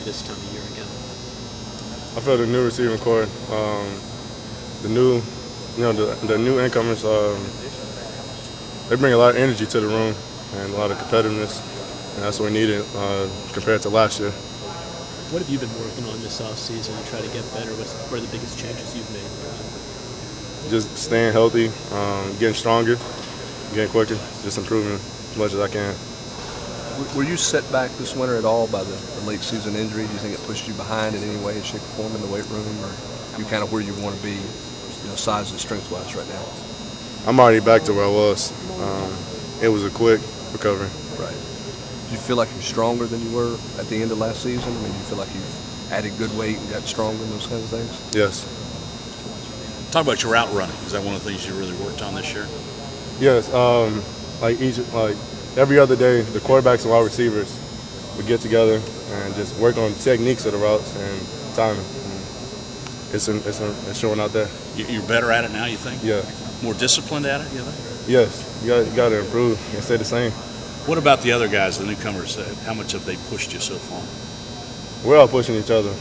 this time of year again? I feel the new receiving core, the new, the new incomers, they bring a lot of energy to the room and a lot of competitiveness, and that's what we needed compared to last year. What have you been working on this offseason to try to get better? What are the biggest changes you've made? Just staying healthy, getting stronger, getting quicker, just improving as much as I can. Were you set back this winter at all by the late season injury? Do you think it pushed you behind in any way, shape, or form in the weight room, or you kind of where you want to be, size and strength-wise right now? I'm already back to where I was. It was a quick recovery. Right. Do you feel like you're stronger than you were at the end of last season? I mean, do you feel like you've added good weight and got stronger and those kinds of things? Yes. Talk about your route running. Is that one of the things you really worked on this year? Yes. Every other day, the quarterbacks and wide receivers would get together and just work on techniques of the routes and timing. It's showing out there. You're better at it now, you think? Yeah. More disciplined at it, you think? Yes. You got to improve and stay the same. What about the other guys, the newcomers? How much have they pushed you so far? We're all pushing each other.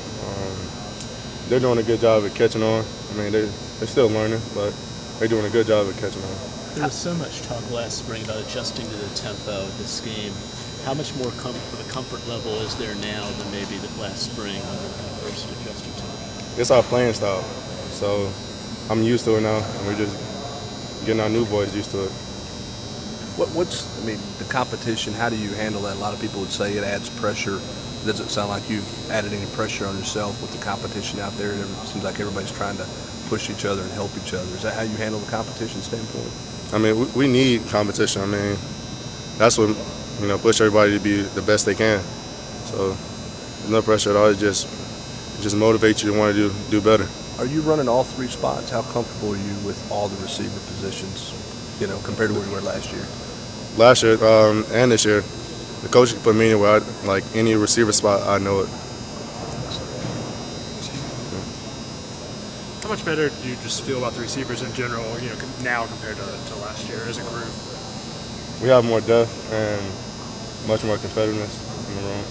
They're doing a good job at catching on. I mean, they're still learning, but they're doing a good job at catching on. There was so much talk last spring about adjusting to the tempo of this game. How much more of a comfort level is there now than maybe the last spring when you first adjusted to it? It's our playing style, so I'm used to it now, and we're just getting our new boys used to it. The competition, how do you handle that? A lot of people would say it adds pressure. Does it sound like you've added any pressure on yourself with the competition out there? It seems like everybody's trying to push each other and help each other. Is that how you handle the competition standpoint? I mean, we need competition. I mean, that's what, push everybody to be the best they can. So no pressure at all. It just motivates you to want to do better. Are you running all three spots? How comfortable are you with all the receiver positions, compared to where you were last year? Last year and this year, the coach put me anywhere. Like any receiver spot, I know it. How much better do you just feel about the receivers in general, now compared to last year as a group? We have more depth and much more competitiveness in the room.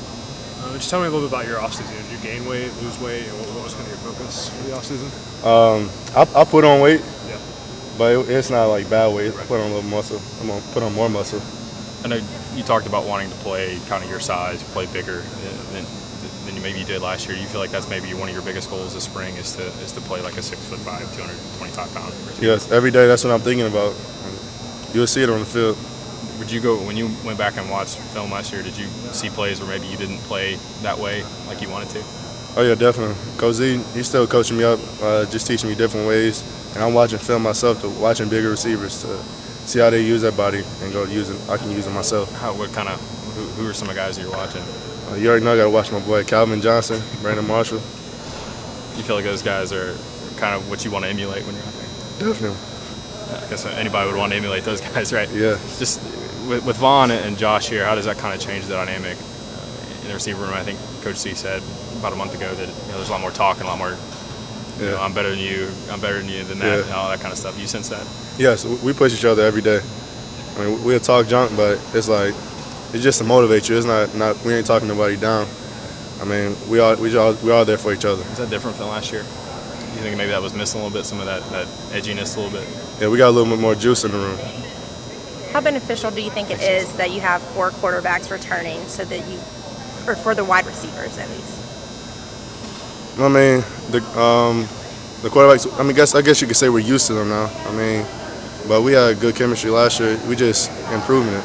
Just tell me a little bit about your offseason. Did you gain weight, lose weight, and what was kind of your focus for the offseason? I put on weight, yeah, but it's not like bad weight. I put on a little muscle. I'm going to put on more muscle. I know you talked about wanting to play kind of your size, play bigger than maybe you did last year. You feel like that's maybe one of your biggest goals this spring is to play like a 6'5", 225-pound receiver? Yes, every day that's what I'm thinking about. You'll see it on the field. When you went back and watched film last year, did you see plays where maybe you didn't play that way like you wanted to? Oh yeah, definitely. Coach Z, he's still coaching me up, just teaching me different ways. And I'm watching film myself, watching bigger receivers to see how they use that body and I can use it myself. Who are some of the guys you're watching? You already know I got to watch my boy Calvin Johnson, Brandon Marshall. You feel like those guys are kind of what you want to emulate when you're out there? Definitely. I guess anybody would want to emulate those guys, right? Yeah. Just with Vaughn and Josh here, how does that kind of change the dynamic in the receiver room? I think Coach C said about a month ago that there's a lot more talk and a lot more, I'm better than you than that, and all that kind of stuff. You sense that? Yes, we push each other every day. I mean, we'll talk junk, but it's just to motivate you. It's not we ain't talking nobody down. I mean, we all there for each other. Is that different from last year? Do you think maybe that was missing a little bit, some of that edginess a little bit? Yeah, we got a little bit more juice in the room. How beneficial do you think it is that you have 4 quarterbacks returning or for the wide receivers at least? I mean, the quarterbacks, I guess you could say we're used to them now. I mean, but we had good chemistry last year. We just improving it.